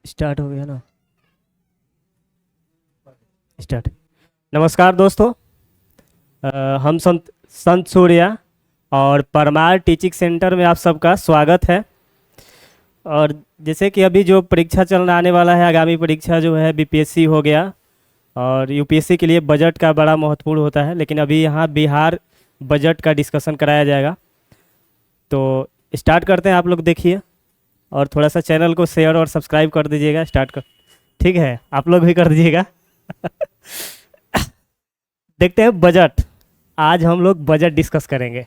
Start हो गया ना। स्टार्ट। नमस्कार दोस्तों। हम संत सूर्या और परमार टीचिंग सेंटर में आप सबका स्वागत है। और जैसे कि अभी जो परीक्षा चलना आने वाला है, आगामी परीक्षा जो है बीपीएससी हो गया और यूपीएससी के लिए बजट का बड़ा महत्वपूर्ण होता है, लेकिन अभी यहाँ बिहार बजट का डिस्कशन कराया जाएगा। तो स्टार्ट करते हैं, आप लोग देखिए और थोड़ा सा चैनल को शेयर और सब्सक्राइब कर दीजिएगा। स्टार्ट कर, ठीक है, आप लोग भी कर दीजिएगा। देखते हैं बजट। आज हम लोग बजट डिस्कस करेंगे।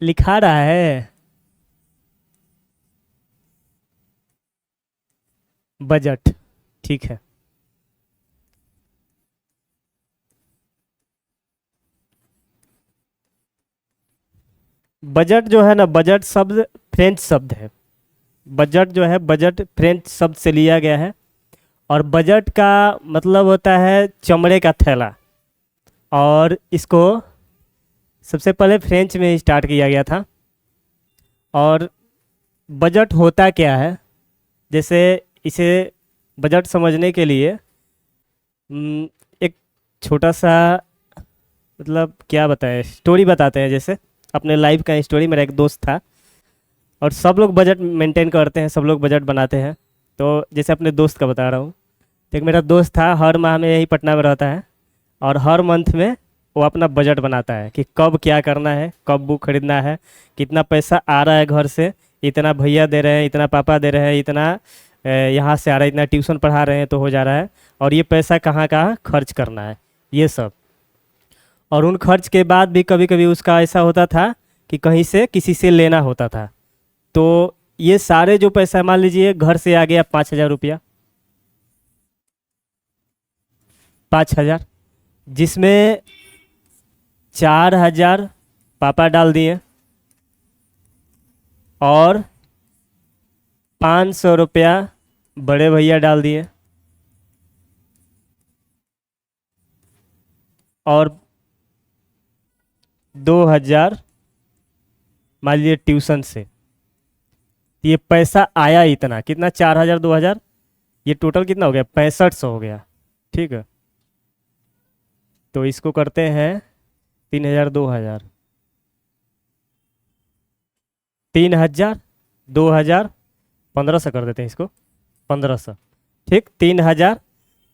लिखा रहा है बजट, ठीक है। बजट जो है ना, बजट शब्द फ्रेंच शब्द है। बजट जो है, बजट फ्रेंच शब्द से लिया गया है और बजट का मतलब होता है चमड़े का थैला। और इसको सबसे पहले फ्रेंच में स्टार्ट किया गया था। और बजट होता क्या है, जैसे इसे बजट समझने के लिए एक छोटा सा, मतलब क्या बताएं, स्टोरी बताते हैं। जैसे अपने लाइफ का स्टोरी। मेरा एक दोस्त था और सब लोग बजट मेंटेन करते हैं, सब लोग बजट बनाते हैं। तो जैसे अपने दोस्त का बता रहा हूँ। तो एक मेरा दोस्त था, हर माह में यही पटना में रहता है और हर मंथ में वो अपना बजट बनाता है कि कब क्या करना है, कब बुक खरीदना है, कितना पैसा आ रहा है घर से, इतना भैया दे रहे हैं, इतना पापा दे रहे हैं, इतना यहाँ से आ रहा है, इतना ट्यूशन पढ़ा रहे हैं तो हो जा रहा है, और ये पैसा कहाँ कहाँ खर्च करना है, ये सब। और उन खर्च के बाद भी कभी कभी उसका ऐसा होता था कि कहीं से किसी से लेना होता था। तो ये सारे जो पैसा, मान लीजिए घर से आ गया 5,000 रुपया, 5,000, जिसमें 4,000 पापा डाल दिए और 500 रुपया बड़े भैया डाल दिए और 2,000 मान लीजिए ट्यूशन से। ये पैसा आया इतना, कितना, 4,000 2,000, ये टोटल कितना हो गया, 6500 हो गया। ठीक है। तो इसको करते हैं 3,000 2,000, 3,000 2,000, 1,500 कर देते हैं इसको, 1,500। ठीक, 3,000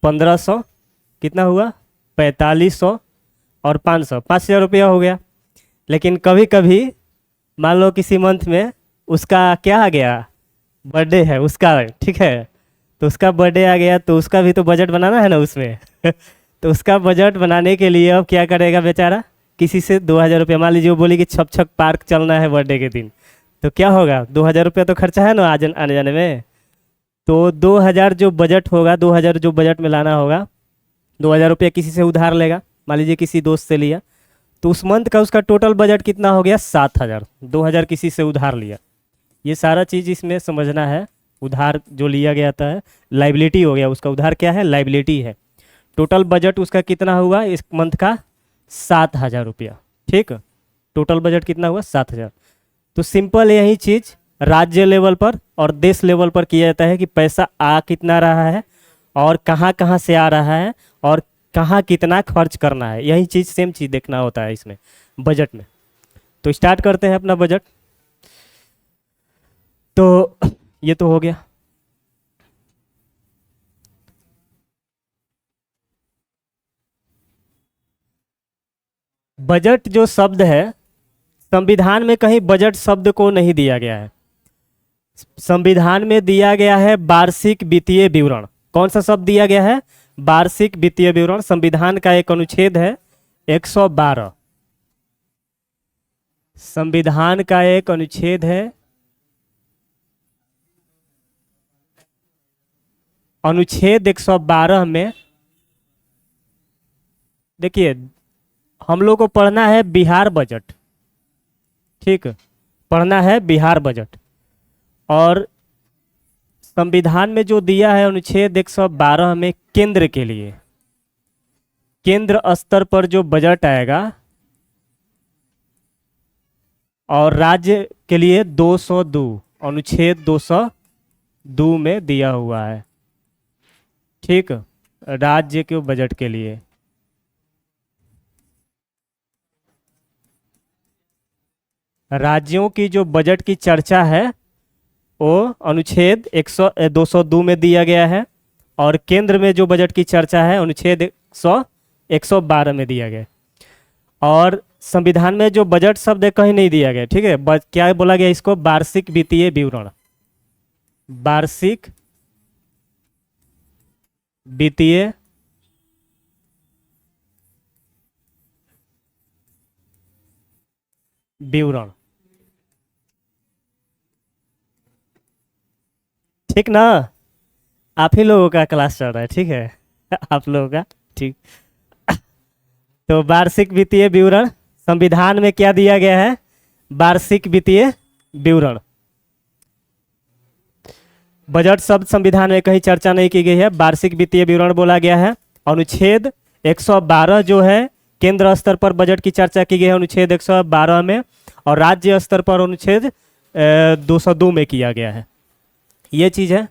1,500 कितना हुआ, 4,500 और 500, 5,000 रुपया हो गया। लेकिन कभी कभी मान लो किसी मंथ में उसका क्या आ गया, बर्थडे है उसका, ठीक है, तो उसका बर्थडे आ गया तो उसका भी तो बजट बनाना है ना उसमें। तो उसका बजट बनाने के लिए अब क्या करेगा बेचारा, किसी से 2,000 रुपया, मान लीजिए वो बोली कि छप छप पार्क चलना है बर्थडे के दिन, तो क्या होगा, 2,000 रुपया तो खर्चा है ना आने जाने में। तो 2,000 जो बजट होगा, 2,000 जो बजट में लाना होगा, 2,000 रुपया किसी से उधार लेगा, मान लीजिए किसी दोस्त से लिया, तो उस मंथ का उसका टोटल बजट कितना हो गया, 7,000। 2,000 किसी से उधार लिया, ये सारा चीज़ इसमें समझना है। उधार जो लिया गया था लाइबिलिटी हो गया, उसका उधार क्या है, लाइबिलिटी है। टोटल बजट उसका कितना हुआ इस मंथ का, 7,000 रुपया। ठीक, टोटल बजट कितना हुआ, 7,000। तो सिंपल यही चीज़ राज्य लेवल पर और देश लेवल पर किया जाता है कि पैसा आ कितना रहा है और कहाँ कहाँ से आ रहा है और कहाँ कितना खर्च करना है। यही चीज़, सेम चीज़ देखना होता है इसमें बजट में। तो स्टार्ट करते हैं अपना बजट। तो ये तो हो गया। बजट जो शब्द है, संविधान में कहीं बजट शब्द को नहीं दिया गया है। संविधान में दिया गया है वार्षिक वित्तीय विवरण। कौन सा शब्द दिया गया है, वार्षिक वित्तीय विवरण। संविधान का एक अनुच्छेद है 112। संविधान का एक अनुच्छेद है, अनुच्छेद 112 में देखिए, हम लोग को पढ़ना है बिहार बजट। ठीक, पढ़ना है बिहार बजट। और संविधान में जो दिया है अनुच्छेद 112 में, केंद्र के लिए, केंद्र स्तर पर जो बजट आएगा और राज्य के लिए 202, अनुच्छेद 202 में दिया हुआ है। ठीक, राज्य के बजट के लिए। राज्यों की जो बजट की चर्चा है वो अनुच्छेद 202 में दिया गया है, और केंद्र में जो बजट की चर्चा है अनुच्छेद 112 में दिया गया है। और संविधान में जो बजट शब्द है कहीं नहीं दिया गया। ठीक है, क्या बोला गया इसको? वार्षिक वित्तीय विवरण। वार्षिक वित्तीय विवरण। ठीक ना? आप ही लोगों का क्लास चल रहा है, ठीक है। आप लोगों का, ठीक। तो वार्षिक वित्तीय विवरण संविधान में क्या दिया गया है? वार्षिक वित्तीय विवरण। बजट शब्द संविधान में कहीं चर्चा नहीं की गई है, वार्षिक वित्तीय विवरण बोला गया है। अनुच्छेद 112 जो है केंद्र स्तर पर बजट की चर्चा की गई है अनुच्छेद 112 में, और राज्य स्तर पर अनुच्छेद 202 में किया गया है। ये चीज़ है।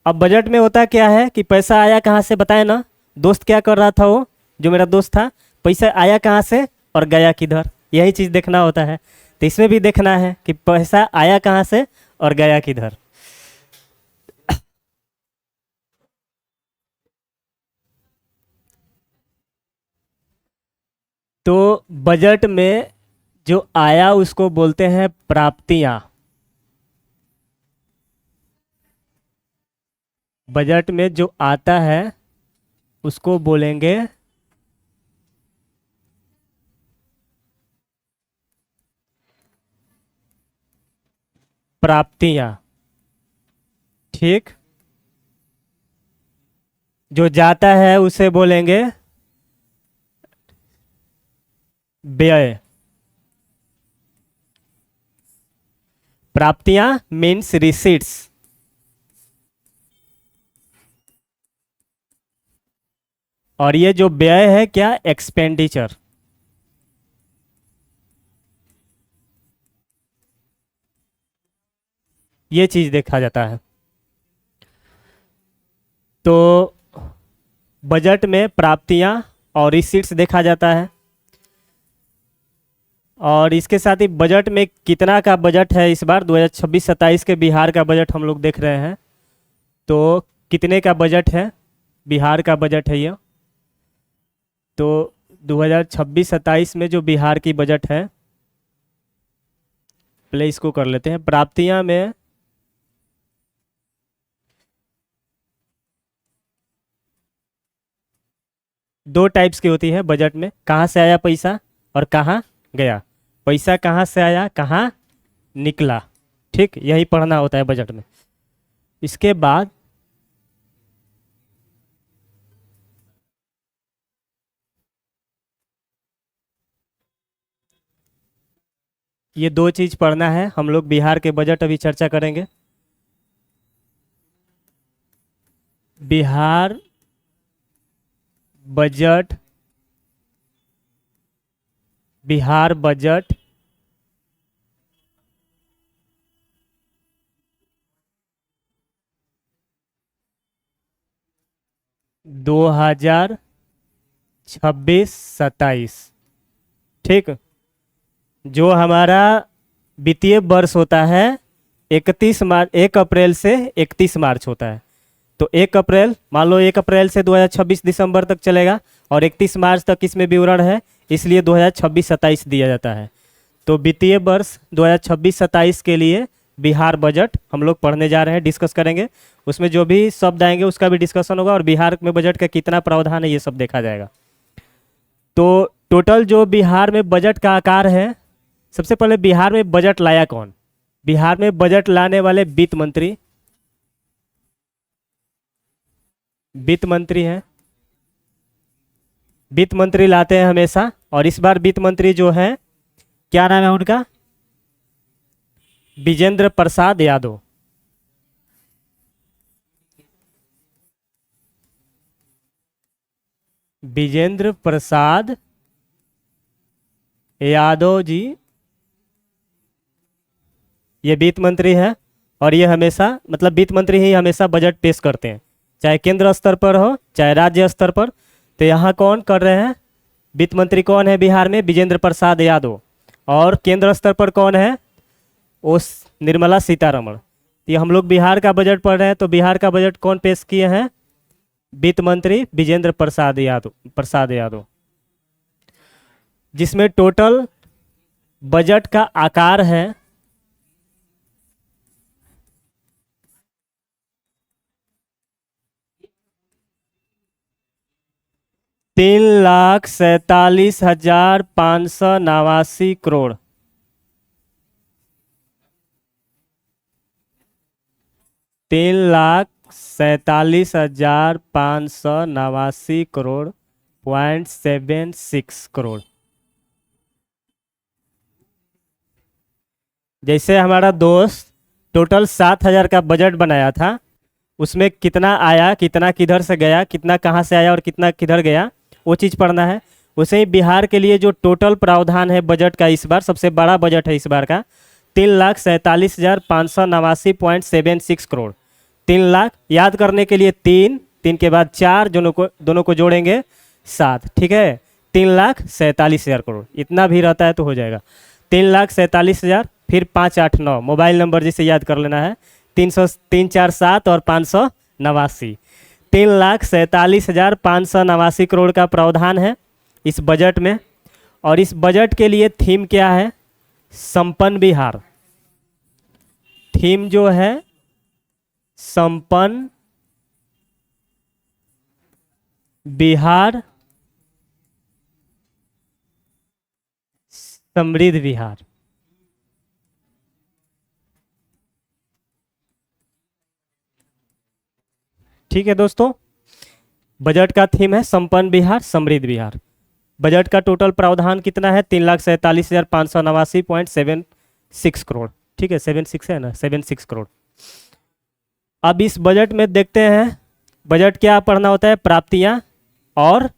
अब बजट में होता क्या है कि पैसा आया कहाँ से, बताए ना? दोस्त क्या कर रहा था? वो जो मेरा दोस्त था, पैसा आया कहाँ से और गया किधर, यही चीज़ देखना होता है। तो इसमें भी देखना है कि पैसा आया कहाँ से और गया किधर। तो बजट में जो आया उसको बोलते हैं प्राप्तियां। बजट में जो आता है उसको बोलेंगे प्राप्तियां। ठीक, जो जाता है उसे बोलेंगे व्यय। प्राप्तियां मीन्स रिसीट्स, और ये जो व्यय है क्या? एक्सपेंडिचर। ये चीज देखा जाता है। तो बजट में प्राप्तियां और रिसीट्स देखा जाता है, और इसके साथ ही बजट में कितना का बजट है इस बार 2026-27 के बिहार का बजट हम लोग देख रहे हैं। तो कितने का बजट है? बिहार का बजट है ये। तो 2026-27 में जो बिहार की बजट है, पहले इसको कर लेते हैं। प्राप्तियां में दो टाइप्स की होती है बजट में, कहाँ से आया पैसा और कहाँ गया। पैसा कहाँ से आया, कहाँ निकला। ठीक, यही पढ़ना होता है बजट में। इसके बाद ये दो चीज पढ़ना है हम लोग। बिहार के बजट अभी चर्चा करेंगे। Bihar budget, Bihar budget 2026-27। ठीक, जो हमारा वित्तीय वर्ष होता है 1 अप्रैल से 31 मार्च होता है। तो 1 अप्रैल, मान लो 1 अप्रैल से 2026 दिसंबर तक चलेगा, और 31 मार्च तक इसमें विवरण है, इसलिए 2026-27 दिया जाता है। तो वित्तीय वर्ष 2026-27 के लिए बिहार बजट हम लोग पढ़ने जा रहे हैं, डिस्कस करेंगे। उसमें जो भी शब्द आएंगे उसका भी डिस्कशन होगा, और बिहार में बजट का कितना प्रावधान है ये सब देखा जाएगा। तो टोटल जो बिहार में बजट का आकार है, सबसे पहले बिहार में बजट लाया कौन? बिहार में बजट लाने वाले वित्त मंत्री, वित्त मंत्री हैं। वित्त मंत्री लाते हैं हमेशा, और इस बार वित्त मंत्री जो है, क्या नाम है उनका? विजेंद्र प्रसाद यादव। विजेंद्र प्रसाद यादव जी ये वित्त मंत्री है, और ये हमेशा मतलब वित्त मंत्री ही हमेशा बजट पेश करते हैं, चाहे केंद्र स्तर पर हो चाहे राज्य स्तर पर। तो यहाँ कौन कर रहे हैं? वित्त मंत्री कौन है बिहार में? विजेंद्र प्रसाद यादव। और केंद्र स्तर पर कौन है? उस निर्मला सीतारमण। ये हम लोग बिहार का बजट पढ़ रहे हैं, तो बिहार का बजट कौन पेश किए हैं? वित्त मंत्री विजेंद्र प्रसाद यादव, जिसमें टोटल बजट का आकार है 3,47,589 करोड़। 3,47,589 करोड़ .76 करोड़। जैसे हमारा दोस्त टोटल 7,000 का बजट बनाया था, उसमें कितना आया, कितना किधर से गया, कितना कहाँ से आया और कितना किधर गया, वो चीज़ पढ़ना है। वैसे ही बिहार के लिए जो टोटल प्रावधान है बजट का, इस बार सबसे बड़ा बजट है इस बार का, 3,47,589.76 करोड़। 3 लाख याद करने के लिए 3 के बाद 4, दोनों को जोड़ेंगे 7, ठीक है। 3,47,000 करोड़ इतना भी रहता है तो हो जाएगा। 3,47,000 फिर 589 मोबाइल नंबर जिसे याद कर लेना है, 347 और 589। 3,47,589 करोड़ का प्रावधान है इस बजट में। और इस बजट के लिए थीम क्या है? संपन्न बिहार। थीम जो है संपन्न बिहार, समृद्ध बिहार। ठीक है दोस्तों, बजट का थीम है संपन्न बिहार समृद्ध बिहार। बजट का टोटल प्रावधान कितना है? 3,47,589.76 करोड़। ठीक है, 76 है ना, 76 करोड़। अब इस बजट में देखते हैं, बजट क्या पढ़ना होता है? प्राप्तियां और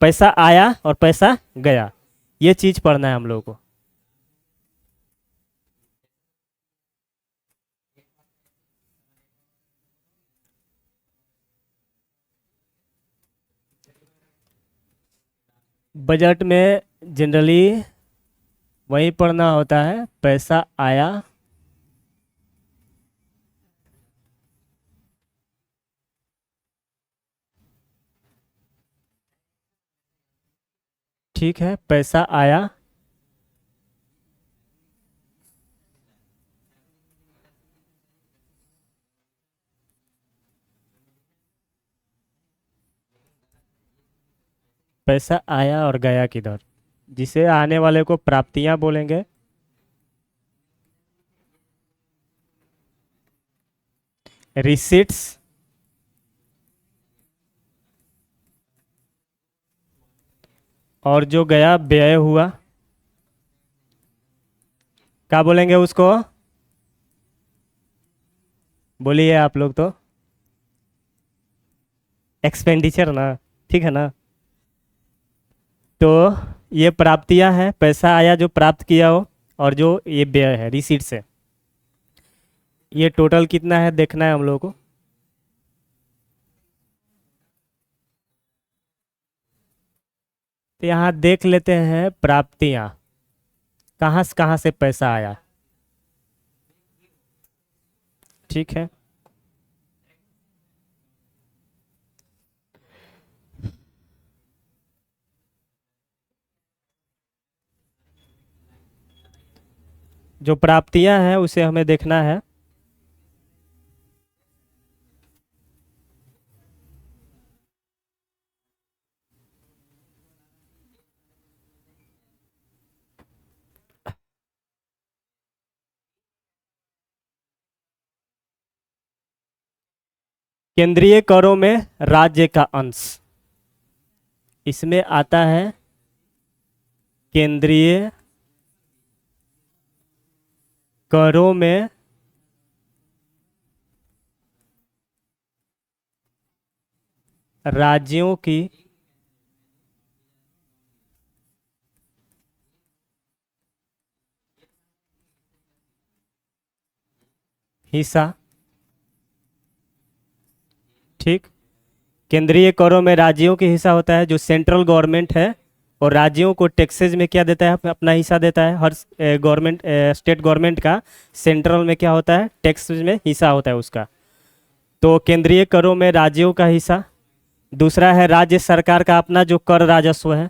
पैसा आया और पैसा गया, ये चीज पढ़ना है हम लोगों को। बजट में जनरली वही पढ़ना होता है, पैसा आया ठीक है, पैसा आया पैसा आया और गया किधर, जिसे आने वाले को प्राप्तियां बोलेंगे। रिसीट्स, और जो गया व्यय हुआ, क्या बोलेंगे उसको? बोलिए आप लोग तो। एक्सपेंडिचर ना, ठीक है ना। तो ये प्राप्तियां हैं, पैसा आया जो प्राप्त किया हो, और जो ये व्यय है रिसीट्स है, ये टोटल कितना है देखना है हम लोगों को। तो यहाँ देख लेते हैं प्राप्तियां, कहाँ से पैसा आया। ठीक है, जो प्राप्तियां हैं उसे हमें देखना है। केंद्रीय करों में राज्य का अंश, इसमें आता है केंद्रीय करों में राज्यों की हिस्सा, ठीक। केंद्रीय करों में राज्यों के हिस्सा होता है, जो सेंट्रल गवर्नमेंट है और राज्यों को टैक्सेज में क्या देता है, अपना हिस्सा देता है। हर गवर्नमेंट, स्टेट गवर्नमेंट का सेंट्रल में क्या होता है, टैक्सेज में हिस्सा होता है उसका। तो केंद्रीय करों में राज्यों का हिस्सा। दूसरा है राज्य सरकार का अपना जो कर राजस्व है,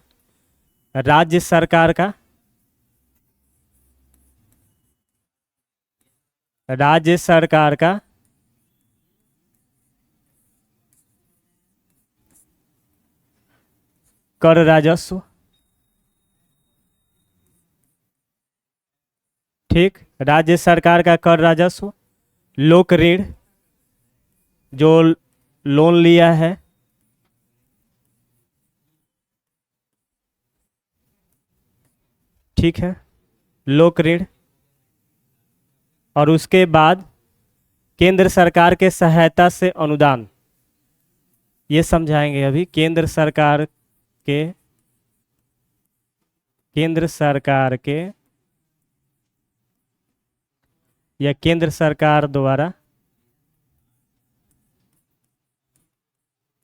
राज्य सरकार का, राज्य सरकार का कर राजस्व, ठीक। राज्य सरकार का कर राजस्व। लोक ऋण, जो लोन लिया है, ठीक है, लोक ऋण। और उसके बाद केंद्र सरकार के सहायता से अनुदान, ये समझाएंगे अभी। केंद्र सरकार के, केंद्र सरकार के या केंद्र सरकार द्वारा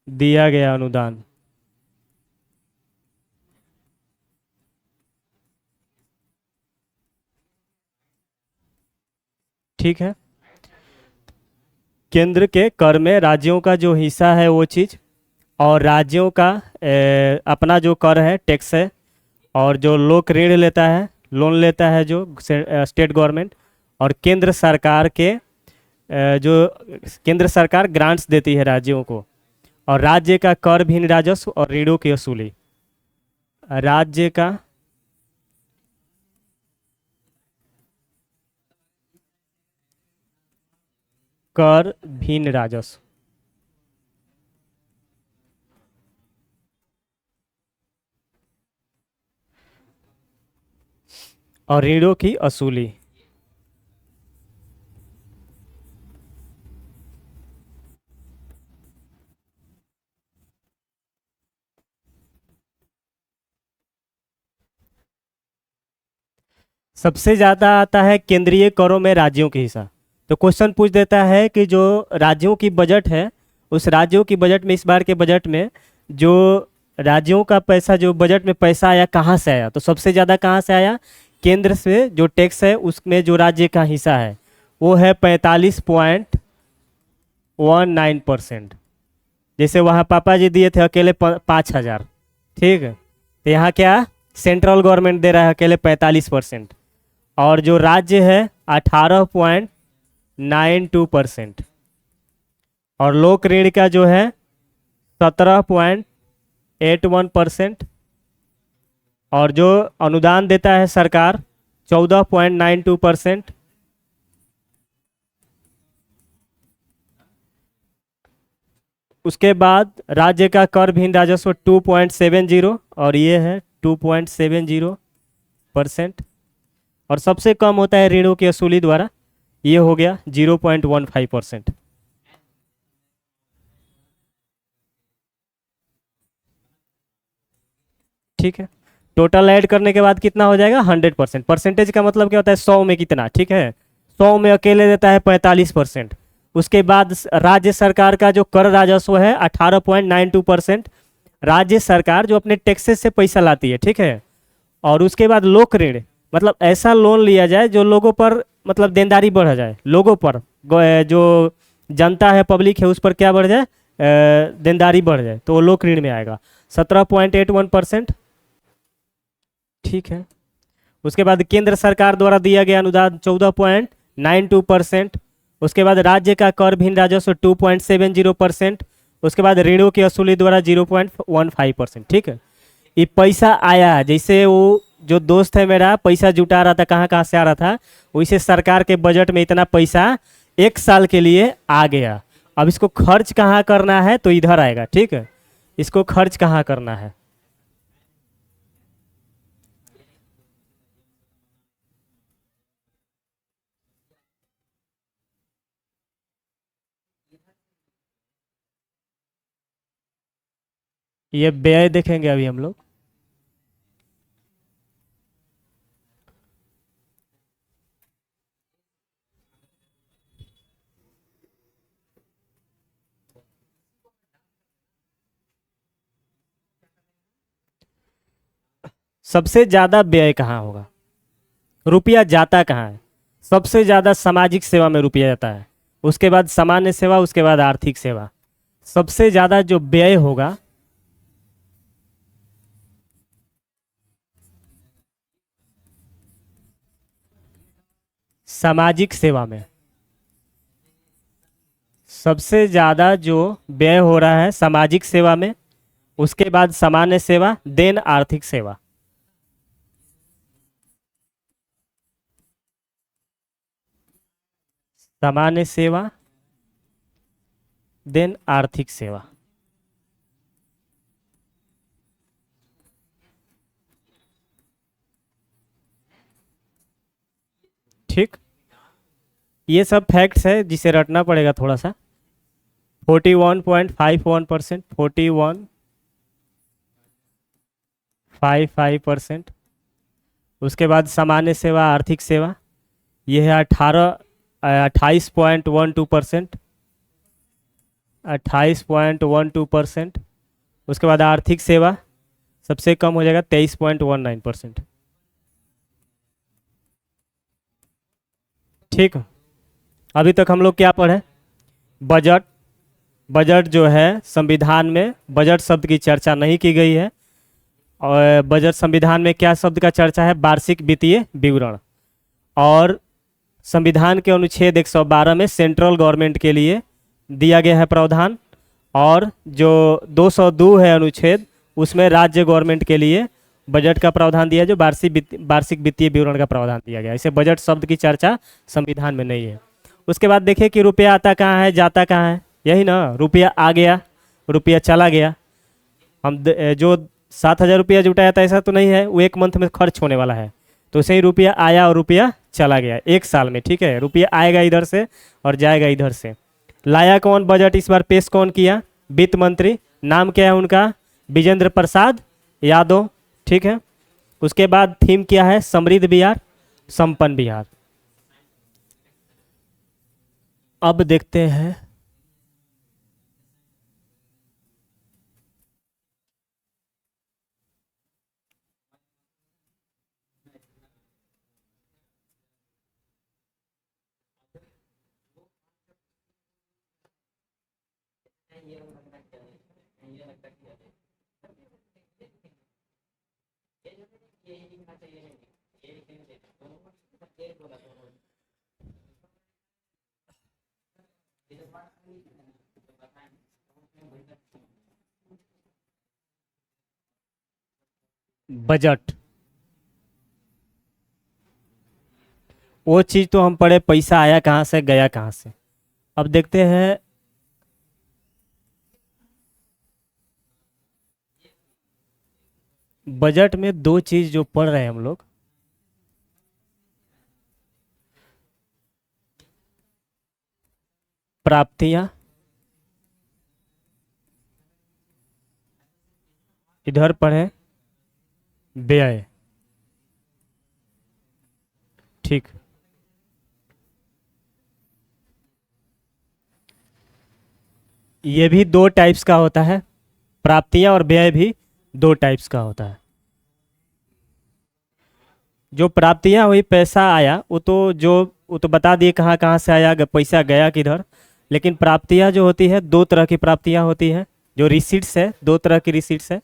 दिया गया अनुदान, ठीक है। केंद्र के कर में राज्यों का जो हिस्सा है वो चीज़, और राज्यों का अपना जो कर है, टैक्स है, और जो लोक ऋण लेता है, लोन लेता है जो स्टेट गवर्नमेंट, और केंद्र सरकार के जो केंद्र सरकार ग्रांट्स देती है राज्यों को, और राज्य का कर भिन्न राजस्व और ऋणों की वसूली। राज्य का कर भिन्न राजस्व और ऋणों की वसूली। सबसे ज़्यादा आता है केंद्रीय करों में राज्यों के हिस्सा। तो क्वेश्चन पूछ देता है कि जो राज्यों की बजट है, उस राज्यों की बजट में, इस बार के बजट में जो राज्यों का पैसा, जो बजट में पैसा आया, कहाँ से आया। तो सबसे ज़्यादा कहाँ से आया, केंद्र से जो टैक्स है उसमें जो राज्य का हिस्सा है वो है 45.19%। जैसे वहाँ पापा जी दिए थे अकेले 5,000, ठीक है। तो यहाँ क्या, सेंट्रल गवर्नमेंट दे रहा है अकेले 45%, और जो राज्य है 18.92%, और लोक ऋण का जो है 17.81%, और जो अनुदान देता है सरकार 14.92%, उसके बाद राज्य का कर भिन्न राजस्व 2.70, और ये है 2.70%, और सबसे कम होता है ऋणों की वसूली द्वारा, ये हो गया 0.15%। ठीक है। टोटल ऐड करने के बाद कितना हो जाएगा, 100%। परसेंटेज का मतलब क्या होता है, 100 में कितना, ठीक है। 100 में अकेले देता है 45%। उसके बाद राज्य सरकार का जो कर राजस्व है 18.92%, राज्य सरकार जो अपने टैक्सेस से पैसा लाती है, ठीक है। और उसके बाद लोक ऋण, मतलब ऐसा लोन लिया जाए जो लोगों पर, मतलब देनदारी बढ़ जाए, लोगों पर, जो जनता है, पब्लिक है, उस पर क्या बढ़ जाए, देनदारी बढ़ जाए, तो वो लोक ऋण में आएगा 17.81%। ठीक है। उसके बाद केंद्र सरकार द्वारा दिया गया अनुदान 14.92%। उसके बाद राज्य का कर भिन्न राजस्व 2.70%। उसके बाद ऋणों की वसूली द्वारा 0.15%। ठीक है। ये पैसा आया, जैसे वो जो दोस्त है मेरा पैसा जुटा रहा था, कहाँ कहाँ से आ रहा था, वैसे सरकार के बजट में इतना पैसा एक साल के लिए आ गया। अब इसको खर्च कहाँ करना है, तो इधर आएगा, ठीक है। इसको खर्च कहाँ करना है, ये व्यय देखेंगे अभी हम लोग। सबसे ज़्यादा व्यय कहाँ होगा, रुपया जाता कहाँ है? सबसे ज़्यादा सामाजिक सेवा में रुपया जाता है, उसके बाद सामान्य सेवा, उसके बाद आर्थिक सेवा। सबसे ज़्यादा जो व्यय होगा, सामाजिक सेवा में सबसे ज़्यादा जो व्यय हो रहा है सामाजिक सेवा में, उसके बाद सामान्य सेवा, देन आर्थिक सेवा। सामान्य सेवा, देन आर्थिक सेवा। ठीक, ये सब फैक्ट्स है जिसे रटना पड़ेगा थोड़ा सा। 41.51%, 41.55%। उसके बाद सामान्य सेवा, आर्थिक सेवा, ये है 28.12%, 28.12%। उसके बाद आर्थिक सेवा सबसे कम हो जाएगा 23.19%। ठीक, अभी तक हम लोग क्या पढ़े? बजट। बजट जो है संविधान में बजट शब्द की चर्चा नहीं की गई है, और बजट संविधान में क्या शब्द का चर्चा है? वार्षिक वित्तीय विवरण। और संविधान के अनुच्छेद 112 में सेंट्रल गवर्नमेंट के लिए दिया गया है प्रावधान, और जो 202 है अनुच्छेद, उसमें राज्य गवर्नमेंट के लिए बजट का प्रावधान दिया है, जो वार्षिक वित्तीय विवरण का प्रावधान दिया गया है। इसे बजट शब्द की चर्चा संविधान में नहीं है। उसके बाद देखिए कि रुपया आता कहाँ है, जाता कहाँ है। यही ना, रुपया आ गया, रुपया चला गया। जो 7,000 रुपया जुटाया था, ऐसा तो नहीं है वो एक मंथ में खर्च होने वाला है। तो उसे ही रुपया आया और रुपया चला गया एक साल में। ठीक है, रुपया आएगा इधर से और जाएगा इधर से। लाया कौन बजट इस बार, पेश कौन किया? वित्त मंत्री। नाम क्या है उनका? विजेंद्र प्रसाद यादव। ठीक है, उसके बाद थीम क्या है? समृद्ध बिहार, संपन्न बिहार। अब देखते हैं बजट। वो चीज तो हम पढ़े, पैसा आया कहाँ से, गया कहाँ से। अब देखते हैं बजट में दो चीज जो पढ़ रहे हैं हम लोग। प्राप्तियां, इधर पढ़े व्यय। ठीक, ये भी दो टाइप्स का होता है, प्राप्तियां और व्यय भी दो टाइप्स का होता है। जो प्राप्तियां हुई, पैसा आया, वो तो बता दिए कहाँ कहाँ से आया, पैसा गया किधर। लेकिन प्राप्तियां जो होती है, दो तरह की प्राप्तियां होती है। जो रिसीट्स है, दो तरह की रिसीट्स है।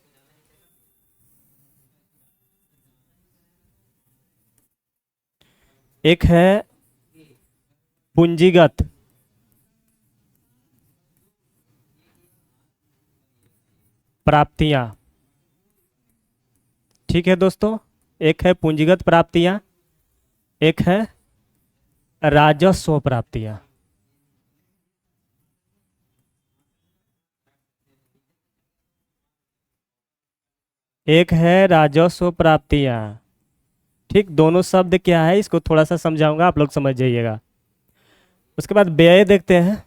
एक है पूंजीगत प्राप्तियां। ठीक है दोस्तों, एक है पूंजीगत प्राप्तियां, एक है राजस्व प्राप्तियां। एक है राजस्व प्राप्तियां। ठीक, दोनों शब्द क्या है इसको थोड़ा सा समझाऊंगा, आप लोग समझ जाइएगा। उसके बाद व्यय देखते हैं।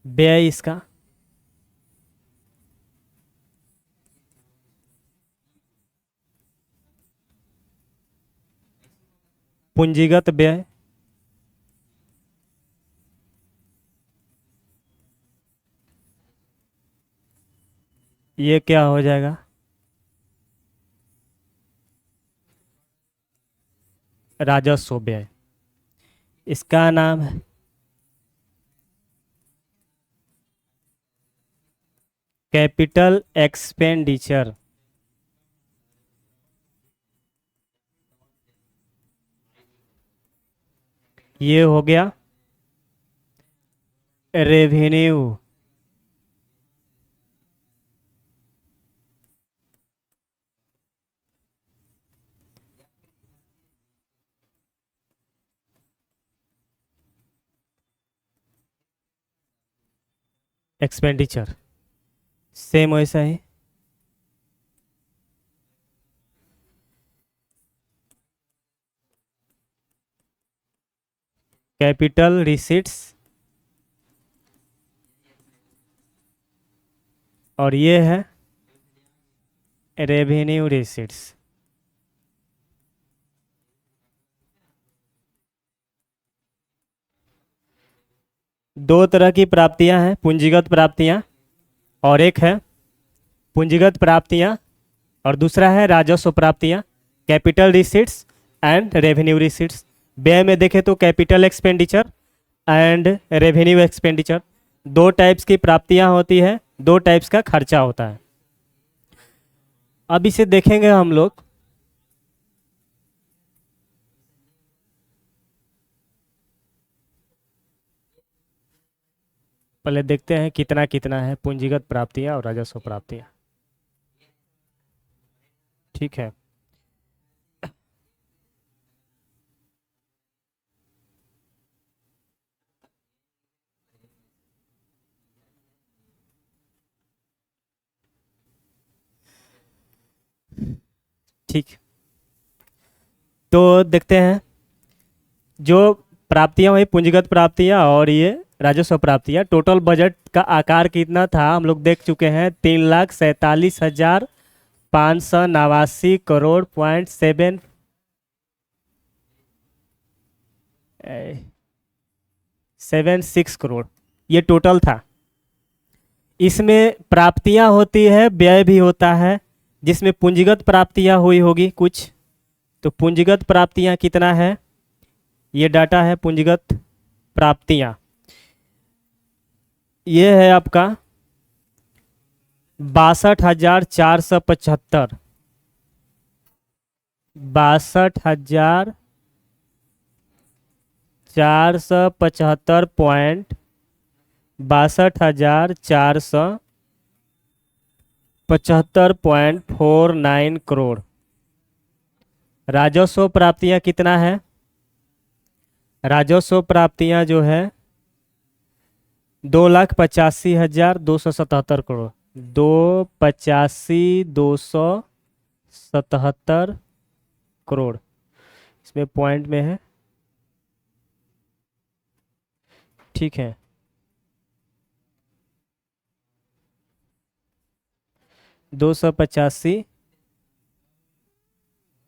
व्यय इसका पूंजीगत व्यय, ये क्या हो जाएगा, राजस्व व्यय। इसका नाम है कैपिटल एक्सपेंडिचर। ये हो गया रेवेन्यू। एक्सपेंडिचर सेम वैसा ही। कैपिटल रिसीट्स और ये है रेवेन्यू रिसीट्स। दो तरह की प्राप्तियां हैं, पूंजीगत प्राप्तियां और एक है पूंजीगत प्राप्तियां और दूसरा है राजस्व प्राप्तियां, capital receipts and revenue receipts. व्यय में देखें तो capital expenditure and revenue expenditure, दो टाइप्स की प्राप्तियां होती है, दो टाइप्स का खर्चा होता है। अब इसे देखेंगे हम लोग। पहले देखते हैं कितना कितना है पूंजीगत प्राप्तियां और राजस्व प्राप्तियां। ठीक है, ठीक। तो देखते हैं जो प्राप्तियां हुई पूंजीगत प्राप्तियां और ये राजस्व प्राप्तियां। टोटल बजट का आकार कितना था हम लोग देख चुके हैं, 3,47,589 करोड़ .76 करोड़ ये टोटल था। इसमें प्राप्तियां होती है, व्यय भी होता है, जिसमें पूंजीगत प्राप्तियां हुई होगी कुछ। तो पूंजीगत प्राप्तियां कितना है, ये डाटा है पूंजीगत प्राप्तियां। ये है आपका 62,475, 62,475.62,475.49 करोड़। राजस्व प्राप्तियां कितना है, राजस्व प्राप्तियां जो है 2,85,277 करोड़, 2,85,277 करोड़। इसमें पॉइंट में है, ठीक है। दो सौ पचासी,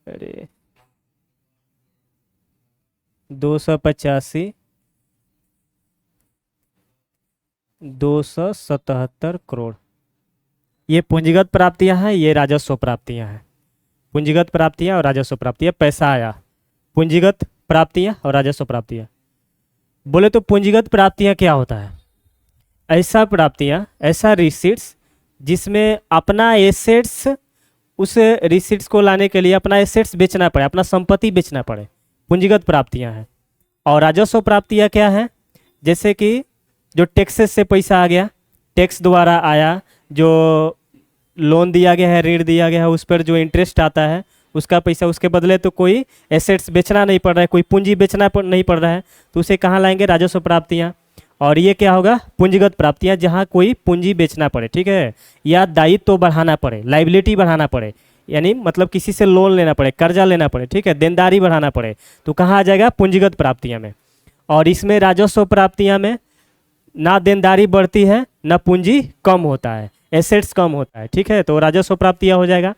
अरे 285, 277 करोड़। ये पूंजीगत प्राप्तियां हैं, ये राजस्व प्राप्तियां हैं। पूंजीगत प्राप्तियां और राजस्व प्राप्तियां, पैसा आया, पूंजीगत प्राप्तियां और राजस्व प्राप्तियां। बोले तो पूंजीगत प्राप्तियां क्या होता है, ऐसा प्राप्तियां, ऐसा रिसीट्स जिसमें अपना एसेट्स, उस रिसीट्स को लाने के लिए अपना एसेट्स बेचना पड़े, अपना संपत्ति बेचना पड़े, पूंजीगत प्राप्तियां हैं। और राजस्व प्राप्तियां क्या है, जैसे कि जो टैक्सेस से पैसा आ गया, टैक्स द्वारा आया, जो लोन दिया गया है, ऋण दिया गया है, उस पर जो इंटरेस्ट आता है उसका पैसा, उसके बदले तो कोई एसेट्स बेचना नहीं पड़ रहा है, कोई पूंजी बेचना नहीं पड़ रहा है, तो उसे कहाँ लाएंगे, राजस्व प्राप्तियाँ। और ये क्या होगा, पूंजीगत प्राप्तियाँ, जहाँ कोई पूंजी बेचना पड़े, ठीक है, या दायित्व तो बढ़ाना पड़े, लाइबिलिटी बढ़ाना पड़े, यानी मतलब किसी से लोन लेना पड़े, कर्जा लेना पड़े, ठीक है, देनदारी बढ़ाना पड़े, तो कहाँ आ जाएगा, पूंजीगत प्राप्तियाँ में। और इसमें राजस्व प्राप्तियाँ में ना देनदारी बढ़ती है, ना पूंजी कम होता है, एसेट्स कम होता है, ठीक है, तो राजस्व प्राप्तियाँ हो जाएगा।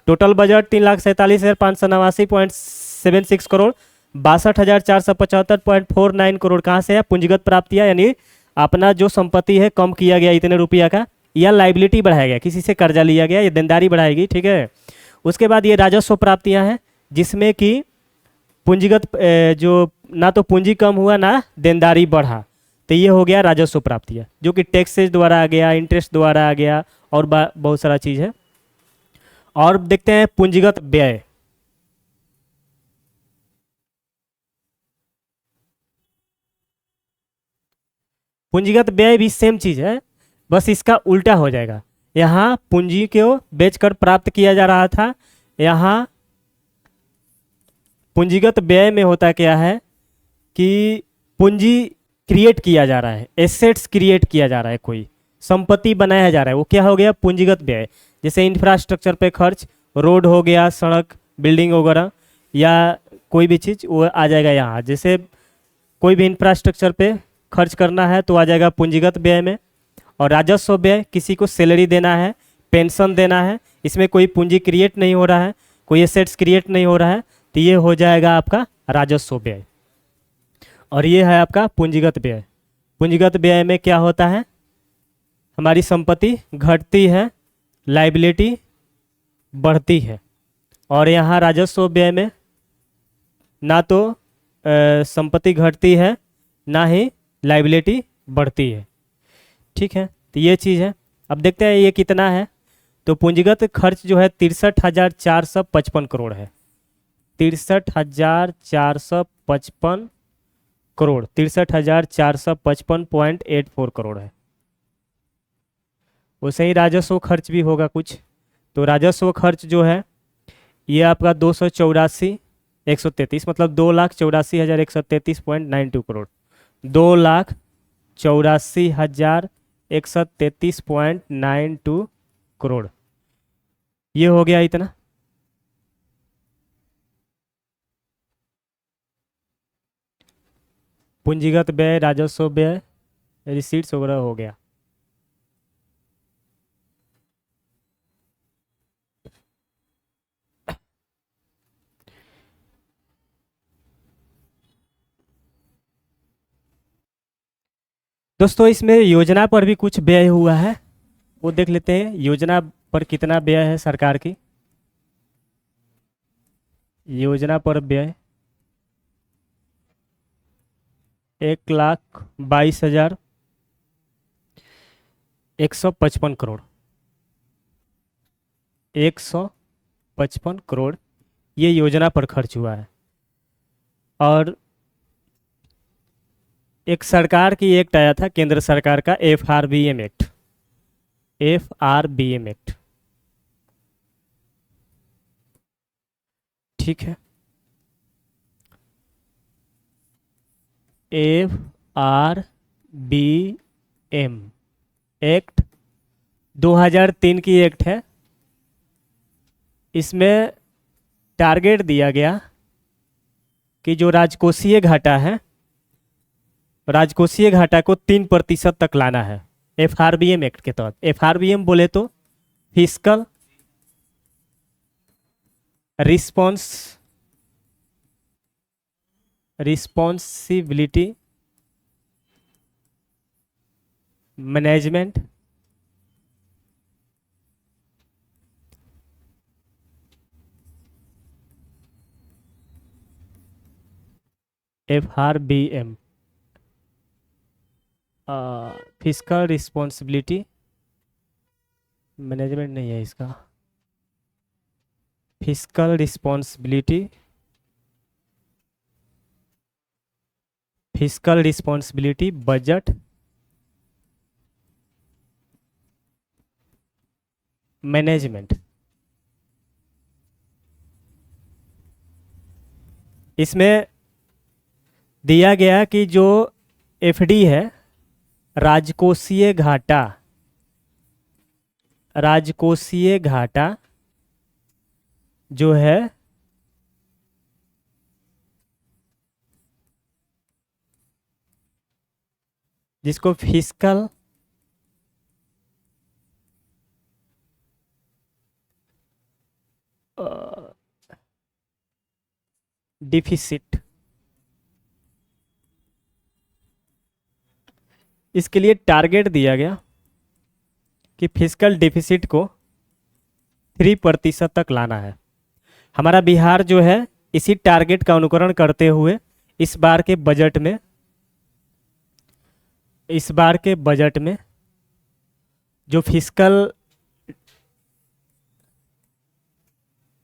टोटल बजट 3,47,589.76 करोड़, 62,475.49 करोड़ कहाँ से है, पूंजीगत प्राप्तियाँ, यानी अपना जो संपत्ति है कम किया गया इतने रुपया का, या लाइबिलिटी बढ़ाया गया, किसी से कर्जा लिया गया, ये देनदारी बढ़ाएगी, ठीक है। उसके बाद ये राजस्व प्राप्तियां हैं जिसमें कि पूंजीगत जो ना तो पूंजी कम हुआ ना देनदारी बढ़ा, तो ये हो गया राजस्व प्राप्तियां, जो कि टैक्सेस द्वारा आ गया, इंटरेस्ट द्वारा आ गया, और बहुत सारा चीज़ है। और देखते हैं पूंजीगत व्यय। पूंजीगत व्यय भी सेम चीज़ है, बस इसका उल्टा हो जाएगा। यहाँ पूंजी को बेचकर प्राप्त किया जा रहा था, यहाँ पूंजीगत व्यय में होता क्या है कि पूंजी क्रिएट किया जा रहा है, एसेट्स क्रिएट किया जा रहा है, कोई संपत्ति बनाया जा रहा है, वो क्या हो गया पूंजीगत व्यय। जैसे इंफ्रास्ट्रक्चर पे खर्च, रोड हो गया, सड़क, बिल्डिंग वगैरह, या कोई भी चीज़ वो आ जाएगा यहाँ। जैसे कोई भी इंफ्रास्ट्रक्चर पे खर्च करना है तो आ जाएगा पूंजीगत व्यय में। और राजस्व व्यय, किसी को सैलरी देना है, पेंशन देना है, इसमें कोई पूंजी क्रिएट नहीं हो रहा है, कोई एसेट्स क्रिएट नहीं हो रहा है, तो ये हो जाएगा आपका राजस्व व्यय। और ये है आपका पूंजीगत व्यय। पूंजीगत व्यय में क्या होता है, हमारी संपत्ति घटती है, लाइबिलिटी बढ़ती है। और यहाँ राजस्व व्यय में ना तो संपत्ति घटती है, ना ही लाइबिलिटी बढ़ती है, ठीक है। तो ये चीज़ है। अब देखते हैं ये कितना है। तो पूंजीगत खर्च जो है 63,455 करोड़ है, 63,455 करोड़, 63,455.84 करोड़ है। वैसे ही राजस्व खर्च भी होगा कुछ। तो राजस्व खर्च जो है ये आपका 284,133, मतलब 2,84,133.92 करोड़, 2,84,133.92 करोड़, ये हो गया इतना। पूंजीगत व्यय, राजस्व व्यय, रिसीट्स वगैरह हो गया। दोस्तों इसमें योजना पर भी कुछ व्यय हुआ है, वो देख लेते हैं। योजना पर कितना व्यय है सरकार की। योजना पर व्यय 1,22,155 करोड़, 155 करोड़ ये योजना पर खर्च हुआ है। और एक सरकार की एक्ट आया था, केंद्र सरकार का FRBM एक्ट, FRBM एक्ट, ठीक है। FRBM एक्ट 2003 की एक्ट है। इसमें टारगेट दिया गया कि जो राजकोषीय घाटा है, राजकोषीय घाटा को 3% तक लाना है FRBM एक्ट के तहत। FRBM बोले तो fiscal responsibility management FRBM, fiscal responsibility management नहीं है इसका, fiscal responsibility, fiscal responsibility budget management. इसमें दिया गया कि जो FD है, राजकोषीय घाटा, राजकोषीय घाटा जो है जिसको फिस्कल डिफिसिट, इसके लिए टारगेट दिया गया कि फिस्कल डिफिसिट को 3% तक लाना है। हमारा बिहार जो है इसी टारगेट का अनुकरण करते हुए इस बार के बजट में जो फिस्कल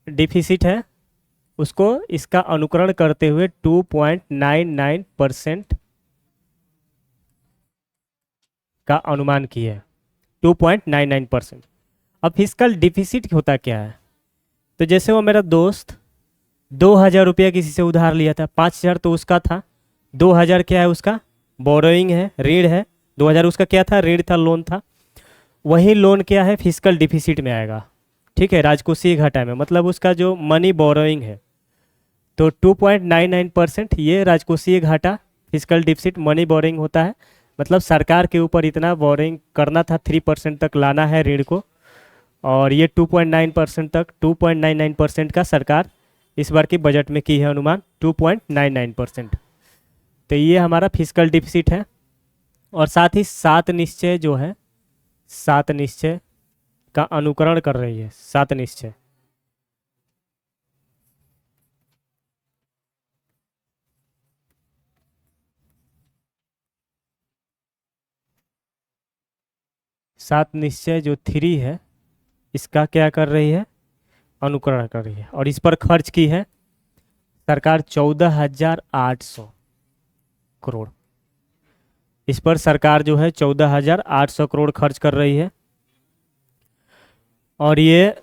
डिफिसिट है उसको इसका अनुकरण करते हुए 2.99% का अनुमान किया है। 2.99%। अब फिस्कल डिफिसिट होता क्या है? तो जैसे वो मेरा दोस्त 2,000 रुपया किसी से उधार लिया था, 5,000 तो उसका था, 2,000 क्या है उसका? बोरोइंग है, ऋण है। 2,000 उसका क्या था? ऋण था, लोन था। वही लोन क्या है? फिस्कल डिफिसिट में आएगा। ठीक है, राजकोषीय घाटा में, मतलब उसका जो मनी बोरोइंग है। तो 2.99% ये राजकोषीय घाटा, फिस्कल डिफिसिट, मनी बोरोइंग होता है। मतलब सरकार के ऊपर इतना बोरोइंग करना था, 3% तक लाना है ऋण को, और ये 2.99% का सरकार इस बार की बजट में की है अनुमान, 2.99%। तो ये हमारा फिस्कल डिफिसिट है। और साथ ही 7 निश्चय जो है, 7 निश्चय का अनुकरण कर रही है। 7 निश्चय जो 3 है इसका क्या कर रही है? अनुकरण कर रही है। और इस पर खर्च की है सरकार 14,800 करोड़। इस पर सरकार जो है 14,800 करोड़ खर्च कर रही है। और ये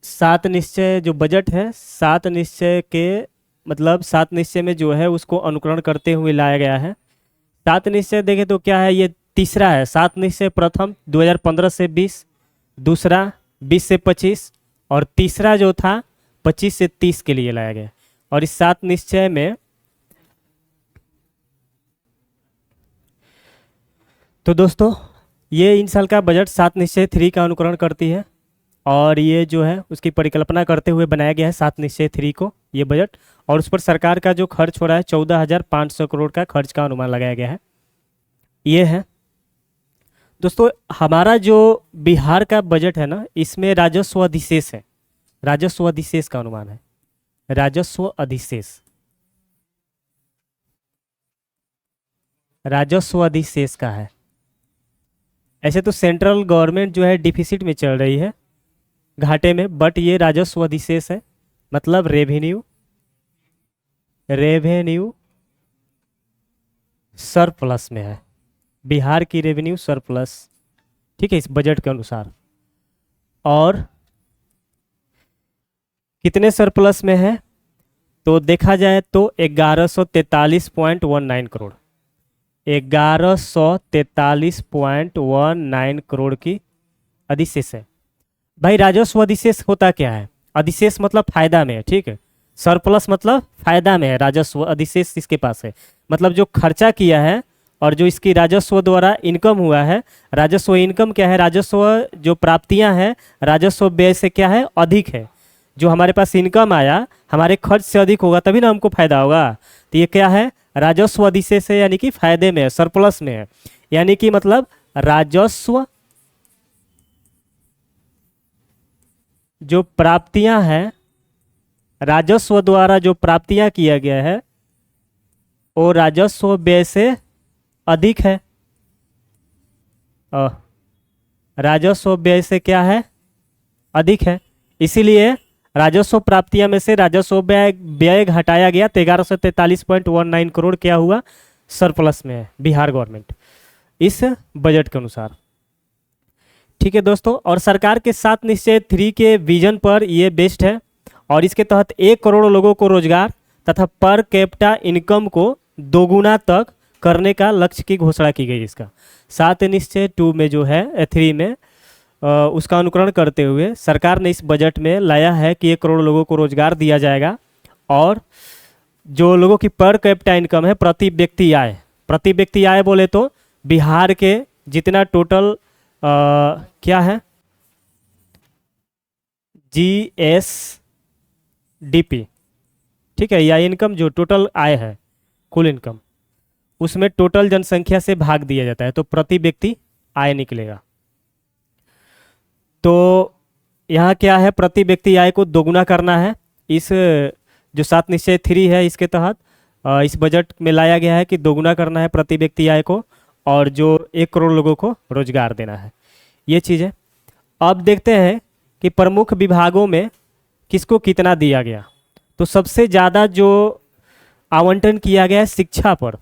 7 निश्चय जो बजट है, 7 निश्चय के मतलब 7 निश्चय में जो है उसको अनुकरण करते हुए लाया गया है। 7 निश्चय देखें तो क्या है? ये तीसरा है। 7 निश्चय प्रथम 2015 से 20, दूसरा 20 से 25, और तीसरा जो था 25 से 30 के लिए लाया गया। और इस 7 निश्चय में तो दोस्तों ये इन साल का बजट 7 निश्चय 3 का अनुकरण करती है, और ये जो है उसकी परिकल्पना करते हुए बनाया गया है 7 निश्चय 3 को, ये बजट। और उस पर सरकार का जो खर्च हो रहा है 14,500 करोड़ का खर्च का अनुमान लगाया गया है। ये है दोस्तों हमारा जो बिहार का बजट है ना, इसमें राजस्व अधिशेष है। राजस्व अधिशेष का अनुमान है, राजस्व अधिशेष, राजस्व अधिशेष का है। ऐसे तो सेंट्रल गवर्नमेंट जो है डिफिसिट में चल रही है, घाटे में, बट ये राजस्व अधिशेष है, मतलब रेवेन्यू सरप्लस में है। बिहार की रेवेन्यू सरप्लस, ठीक है, इस बजट के अनुसार। और कितने सरप्लस में है? तो देखा जाए तो 1143.19 करोड़, 1143.19 करोड़ की अधिशेष है। भाई राजस्व अधिशेष होता क्या है? अधिशेष मतलब फायदा में है, ठीक है। सरप्लस मतलब फायदा में है, राजस्व अधिशेष इसके पास है, मतलब जो खर्चा किया है और जो इसकी राजस्व द्वारा इनकम हुआ है। राजस्व इनकम क्या है? राजस्व जो प्राप्तियां हैं राजस्व व्यय से क्या है? अधिक है। जो हमारे पास इनकम आया हमारे खर्च से अधिक होगा तभी ना हमको फायदा होगा। तो ये क्या है? राजस्व अधिशेष है, यानी कि फायदे में है, सरप्लस में है। यानी कि मतलब राजस्व जो प्राप्तियां हैं, राजस्व द्वारा जो प्राप्तियां किया गया है वो राजस्व व्यय से अधिक है। राजस्व व्यय से क्या है? अधिक है। इसीलिए राजस्व प्राप्तियां में से राजस्व व्यय घटाया गया, तो 1143.19 करोड़ क्या हुआ? सरप्लस में है बिहार गवर्नमेंट इस बजट के अनुसार। ठीक है दोस्तों, और सरकार के 7 निश्चय 3 के विजन पर ये बेस्ड है, और इसके तहत 1 करोड़ लोगों को रोजगार तथा पर कैपिटा इनकम को दोगुना तक करने का लक्ष्य की घोषणा की गई। इसका 7 निश्चय 2 में जो है 3 में उसका अनुकरण करते हुए सरकार ने इस बजट में लाया है कि 1 करोड़ लोगों को रोजगार दिया जाएगा, और जो लोगों की पर कैपिटा इनकम है, प्रति व्यक्ति आय बोले तो बिहार के जितना टोटल क्या है GSDP, ठीक है, या इनकम जो टोटल आय है, कुल इनकम, उसमें टोटल जनसंख्या से भाग दिया जाता है, तो प्रति व्यक्ति आय निकलेगा। तो यहाँ क्या है, प्रति व्यक्ति आय को दोगुना करना है। इस जो 7 निश्चय 3 है इसके तहत इस बजट में लाया गया है कि दोगुना करना है प्रति व्यक्ति आय को, और जो 1 करोड़ लोगों को रोजगार देना है, ये चीज़ है। अब देखते हैं कि प्रमुख विभागों में किसको कितना दिया गया। तो सबसे ज़्यादा जो आवंटन किया गया है शिक्षा पर,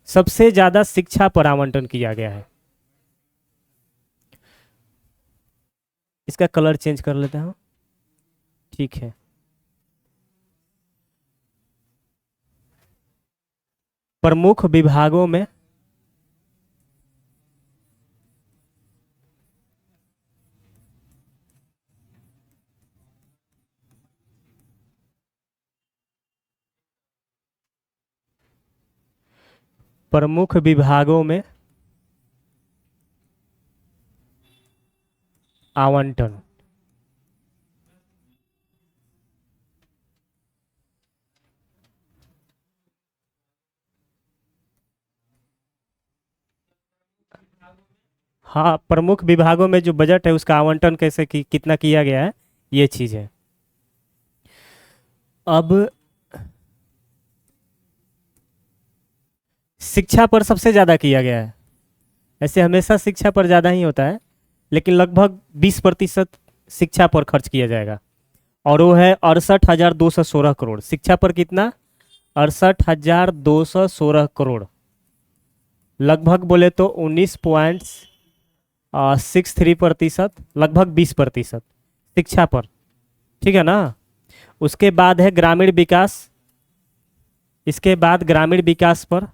सबसे ज़्यादा शिक्षा पर आवंटन किया गया है। इसका कलर चेंज कर लेते हैं, ठीक है। प्रमुख विभागों में प्रमुख विभागों में आवंटन, हाँ, प्रमुख विभागों में जो बजट है उसका आवंटन कैसे कितना किया गया है, ये चीज़ है। अब शिक्षा पर सबसे ज़्यादा किया गया है। ऐसे हमेशा शिक्षा पर ज़्यादा ही होता है, लेकिन लगभग 20% शिक्षा पर खर्च किया जाएगा, और वो है 68,216 करोड़। शिक्षा पर कितना? 68,216 करोड़, लगभग बोले तो 19.63%, लगभग 20% शिक्षा पर, ठीक है ना। उसके बाद है ग्रामीण विकास, इसके बाद ग्रामीण विकास पर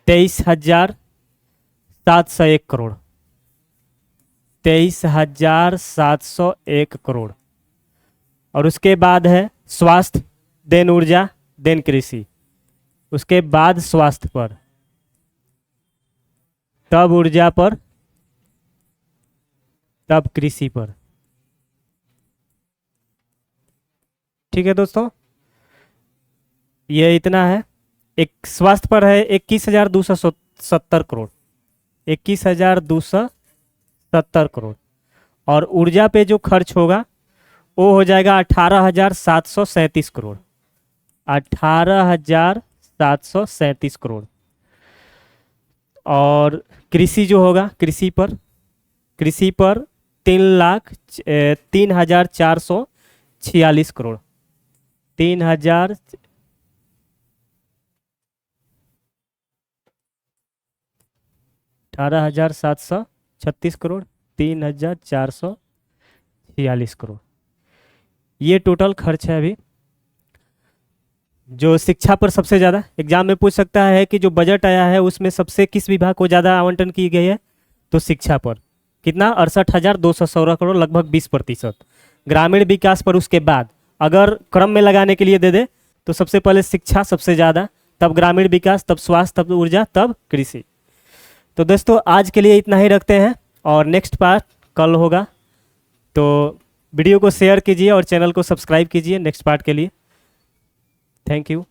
23,701 करोड़, 23,701 करोड़। और उसके बाद है स्वास्थ्य, देन ऊर्जा, देन कृषि। उसके बाद स्वास्थ्य पर, तब ऊर्जा पर, तब कृषि पर, ठीक है दोस्तों। ये इतना है। एक स्वास्थ्य पर है 21,270 करोड़, 21,270 करोड़। और ऊर्जा पे जो खर्च होगा वो हो जाएगा 18,737 करोड़, 18,737 करोड़। और कृषि जो होगा, कृषि पर 3,0446 करोड़, 3,000 18,736 करोड़, 3,446 करोड़। ये टोटल खर्च है अभी जो शिक्षा पर सबसे ज़्यादा। एग्जाम में पूछ सकता है कि जो बजट आया है उसमें सबसे किस विभाग को ज़्यादा आवंटन की गई है, तो शिक्षा पर कितना? 68,216 करोड़, लगभग 20%। ग्रामीण विकास पर उसके बाद अगर क्रम में लगाने के लिए दे दे तो सबसे पहले शिक्षा सबसे ज़्यादा, तब ग्रामीण विकास, तब स्वास्थ्य, तब ऊर्जा, तब कृषि। तो दोस्तों आज के लिए इतना ही रखते हैं, और नेक्स्ट पार्ट कल होगा। तो वीडियो को शेयर कीजिए और चैनल को सब्सक्राइब कीजिए नेक्स्ट पार्ट के लिए। Thank you.